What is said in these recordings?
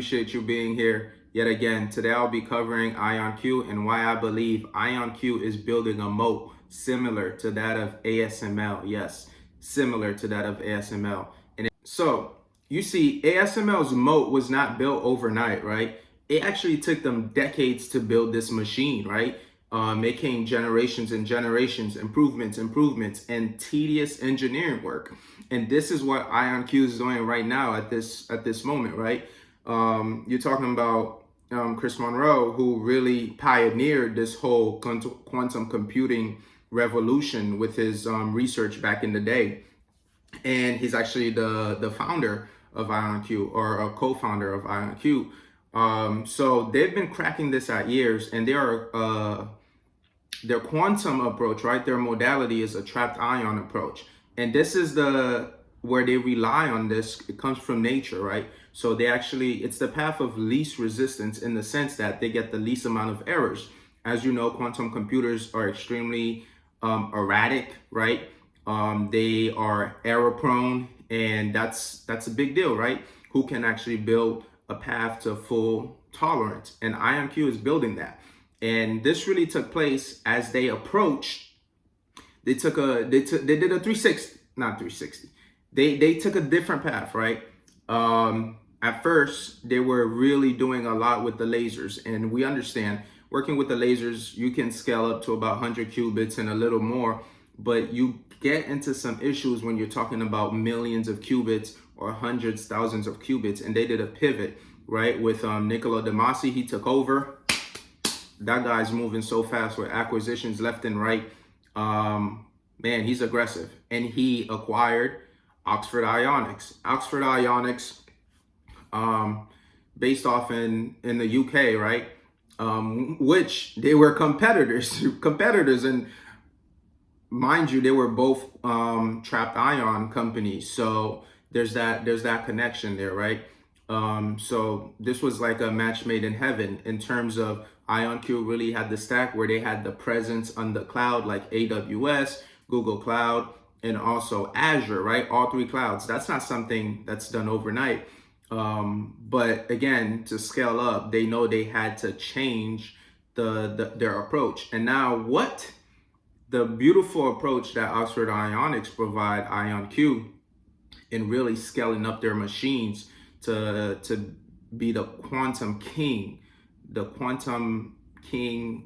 Appreciate you being here yet again. Today I'll be covering IonQ and why I believe IonQ is building a moat similar to that of ASML. Yes, similar to that of ASML. So you see, ASML's moat was not built overnight, right? It actually took them decades to build this machine, right? It came generations and generations, improvements, and tedious engineering work. And this is what IonQ is doing right now at this moment, right? You're talking about Chris Monroe, who really pioneered this whole quantum computing revolution with his research back in the day. And he's actually the founder of IonQ, or a co-founder of IonQ. So they've been cracking this at years, and their quantum approach, right? Their modality is a trapped ion approach, and this is where they rely on this. It comes from nature, right? So it's the path of least resistance in the sense that they get the least amount of errors. As you know, quantum computers are extremely erratic, right? They are error prone, and that's a big deal, right? Who can actually build a path to full tolerance? And IonQ is building that. And this really took place as they approached. They did a 360, not 360. They took a different path, right? At first, they were really doing a lot with the lasers, and we understand working with the lasers, you can scale up to about 100 qubits and a little more, but you get into some issues when you're talking about millions of qubits or hundreds, thousands of qubits. And they did a pivot, right? With Niccolo de Masi, he took over. That guy's moving so fast with acquisitions left and right. Man, he's aggressive. And he acquired Oxford Ionics. Oxford Ionics, based off in the UK, right? Which they were competitors, and mind you, they were both trapped ion companies. So there's that connection there, right? So this was like a match made in heaven in terms of IonQ really had the stack where they had the presence on the cloud like AWS, Google Cloud, and also Azure, right? All three clouds. That's not something that's done overnight. But again, to scale up, they know they had to change their approach. And now what the beautiful approach that Oxford Ionics provide IonQ in really scaling up their machines to be the quantum king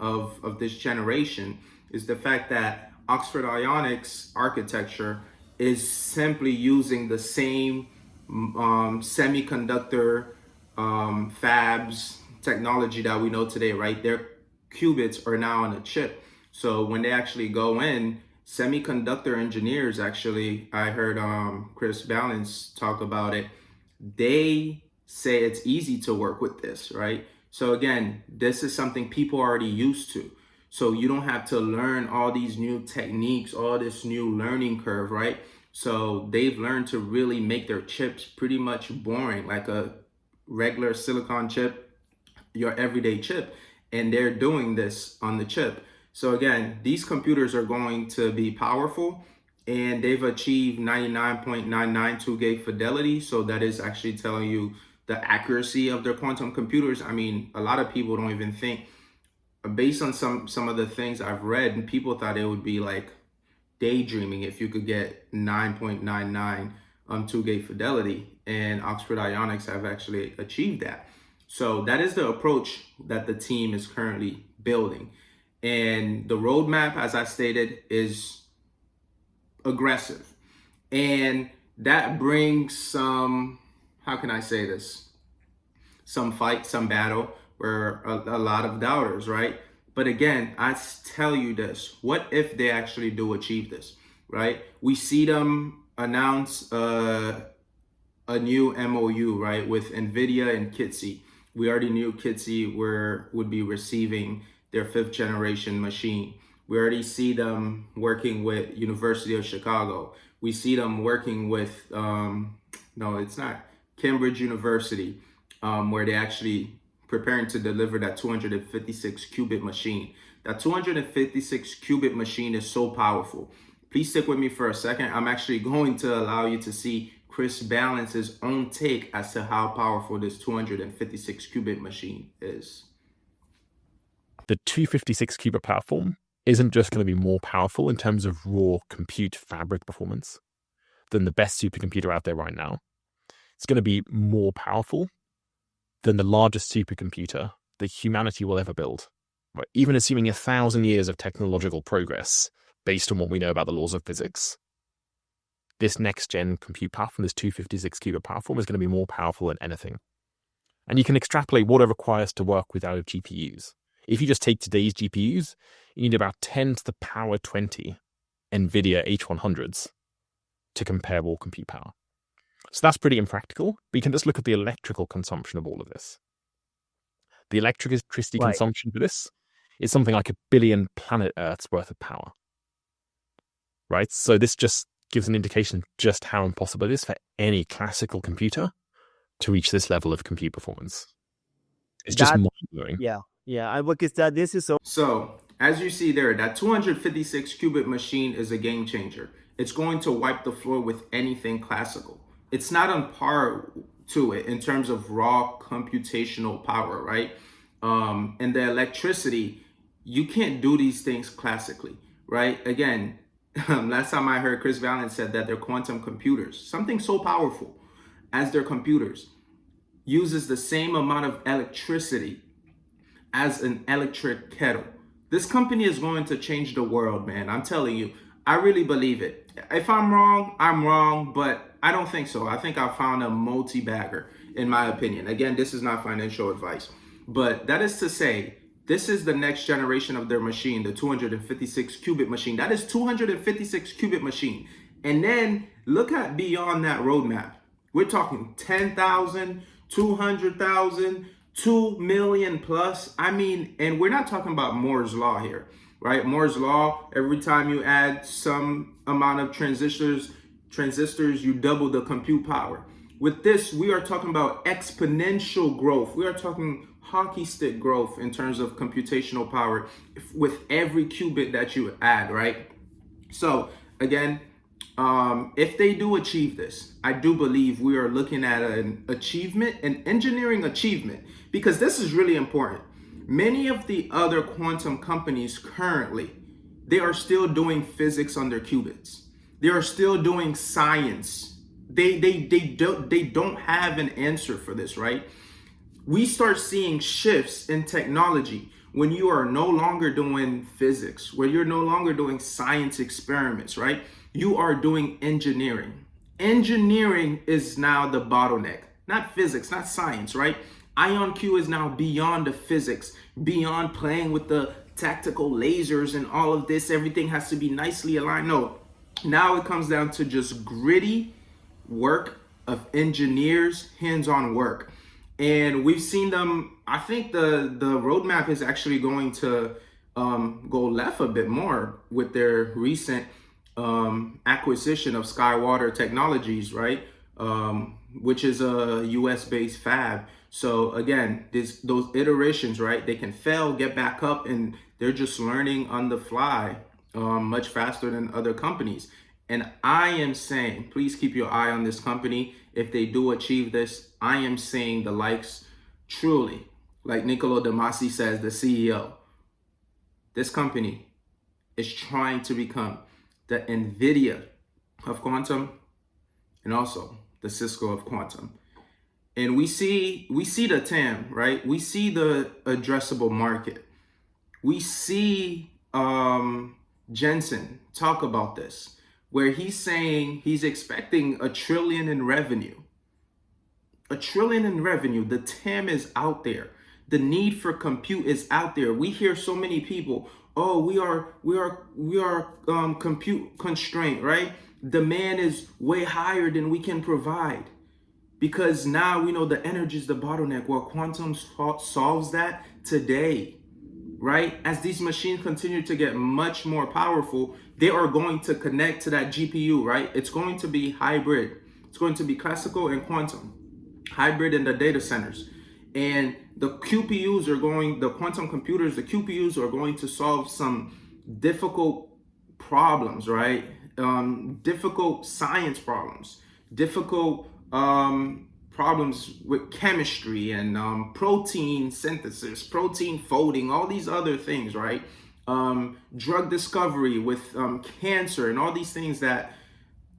of this generation is the fact that Oxford Ionics architecture is simply using the same semiconductor fabs technology that we know today, right? Their qubits are now on a chip. So when they actually go in, semiconductor engineers, actually, I heard Chris Balance talk about it. They say it's easy to work with this, right? So again, this is something people are already used to. So you don't have to learn all these new techniques, all this new learning curve, right? So they've learned to really make their chips pretty much boring, like a regular silicon chip, your everyday chip. And they're doing this on the chip. So again, these computers are going to be powerful, and they've achieved 99.992 gate fidelity. So that is actually telling you the accuracy of their quantum computers. I mean, a lot of people don't even think, based on some of the things I've read, and people thought it would be like daydreaming if you could get 9.99 2 gate fidelity, and Oxford Ionics have actually achieved that. So that is the approach that the team is currently building. And the roadmap, as I stated, is aggressive. And that brings some, how can I say this? Some fight, some battle, where a lot of doubters, right? But again, I tell you this, what if they actually do achieve this, right? We see them announce a new MOU, right, with NVIDIA and Kitsi. We already knew Kitsi would be receiving their 5th generation machine. We already see them working with University of Chicago. We see them working with, no, it's not, Cambridge University, where they actually preparing to deliver that 256 qubit machine. That 256 qubit machine is so powerful. Please stick with me for a second. I'm actually going to allow you to see Chris Balance's own take as to how powerful this 256 qubit machine is. The 256 qubit platform isn't just going to be more powerful in terms of raw compute fabric performance than the best supercomputer out there right now. It's going to be more powerful than the largest supercomputer that humanity will ever build. Right? Even assuming 1,000 years of technological progress based on what we know about the laws of physics, this next-gen compute platform, this 256 qubit platform, is going to be more powerful than anything. And you can extrapolate what it requires to work with our GPUs. If you just take today's GPUs, you need about 10 to the power 20 NVIDIA H100s to compare raw compute power. So that's pretty impractical. But you can just look at the electrical consumption of all of this. The electricity consumption for this is something like 1 billion planet Earths worth of power. Right? So this just gives an indication of just how impossible it is for any classical computer to reach this level of compute performance. It's just mind-blowing. Yeah, I look at that. This is So, as you see there, that 256 qubit machine is a game changer. It's going to wipe the floor with anything classical. It's not on par to it in terms of raw computational power, right? And the electricity, you can't do these things classically, right? Again, last time I heard Chris Valance said that they're quantum computers. Something so powerful as their computers uses the same amount of electricity as an electric kettle. This company is going to change the world, man. I'm telling you, I really believe it. If I'm wrong, I'm wrong, but I don't think so. I think I found a multi-bagger, in my opinion. Again, this is not financial advice, but that is to say, this is the next generation of their machine, the 256 qubit machine. That is 256 qubit machine. And then look at beyond that roadmap. We're talking 10,000, 200,000, 2 million plus. I mean, and we're not talking about Moore's law here, right? Moore's law, every time you add some amount of transistors, you double the compute power. With this, we are talking about exponential growth. We are talking hockey stick growth in terms of computational power with every qubit that you add, right? So again, if they do achieve this, I do believe we are looking at an achievement, an engineering achievement, because this is really important. Many of the other quantum companies currently, they are still doing physics on their qubits. They are still doing science. They don't have an answer for this, right? We start seeing shifts in technology when you are no longer doing physics, where you're no longer doing science experiments, right? You are doing engineering. Engineering is now the bottleneck, not physics, not science, right? IonQ is now beyond the physics, beyond playing with the tactical lasers and all of this. Everything has to be nicely aligned. No, now it comes down to just gritty work of engineers, hands-on work. And we've seen them, I think the roadmap is actually going to go left a bit more with their recent acquisition of Skywater Technologies, right? Which is a US-based fab. So again, those iterations, right? They can fail, get back up, and they're just learning on the fly much faster than other companies. And I am saying, please keep your eye on this company. If they do achieve this, I am saying the likes truly, like Niccolo De Masi says, the CEO, this company is trying to become the NVIDIA of quantum and also the Cisco of quantum. And we see the TAM, right? We see the addressable market. We see Jensen talk about this, where he's saying he's expecting $1 trillion in revenue. $1 trillion in revenue. The TAM is out there. The need for compute is out there. We hear so many people, oh, we are compute constrained, right? Demand is way higher than we can provide. Because now we know the energy is the bottleneck. Well, quantum solves that today, right? As these machines continue to get much more powerful, they are going to connect to that GPU, right? It's going to be hybrid. It's going to be classical and quantum, hybrid in the data centers. And the QPUs are going, the quantum computers, the QPUs are going to solve some difficult problems, right? Difficult science problems. difficult problems with chemistry and protein synthesis, protein folding, all these other things, right? Drug discovery with cancer and all these things that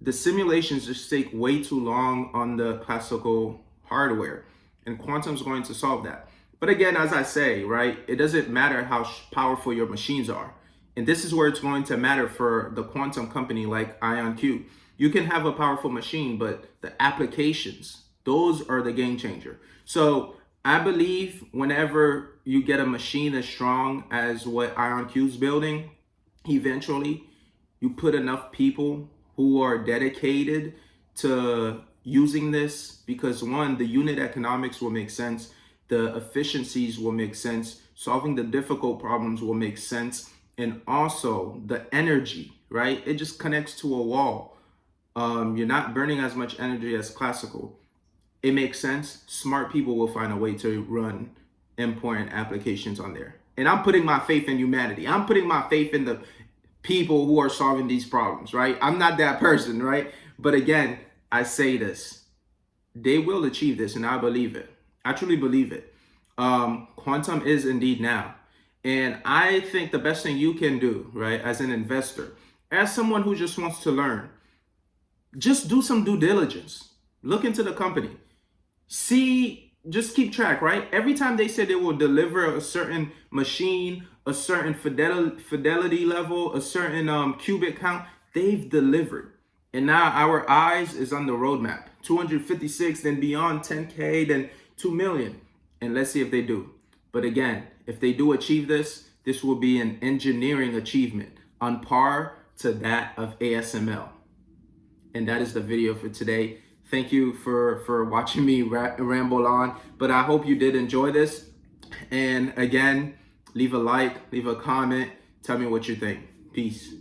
the simulations just take way too long on the classical hardware, and quantum is going to solve that. But again, as I say, right, it doesn't matter how powerful your machines are. And this is where it's going to matter for the quantum company like IonQ. You can have a powerful machine, but the applications, those are the game changer. So I believe whenever you get a machine as strong as what IonQ is building, eventually you put enough people who are dedicated to using this, because one, the unit economics will make sense, the efficiencies will make sense, solving the difficult problems will make sense, and also the energy, right? It just connects to a wall. You're not burning as much energy as classical. It makes sense. Smart people will find a way to run important applications on there. And I'm putting my faith in humanity. I'm putting my faith in the people who are solving these problems, right? I'm not that person, right? But again, I say this, they will achieve this, and I believe it. I truly believe it. Quantum is indeed now. And I think the best thing you can do, right, as an investor, as someone who just wants to learn, just do some due diligence. Look into the company. See, just keep track, right? Every time they say they will deliver a certain machine, a certain fidelity level, a certain qubit count, they've delivered. And now our eyes is on the roadmap. 256, then beyond 10K, then 2 million. And let's see if they do. But again, if they do achieve this, this will be an engineering achievement on par to that of ASML. And that is the video for today. Thank you for watching me ramble on, but I hope you did enjoy this. And again, leave a like, leave a comment, tell me what you think. Peace.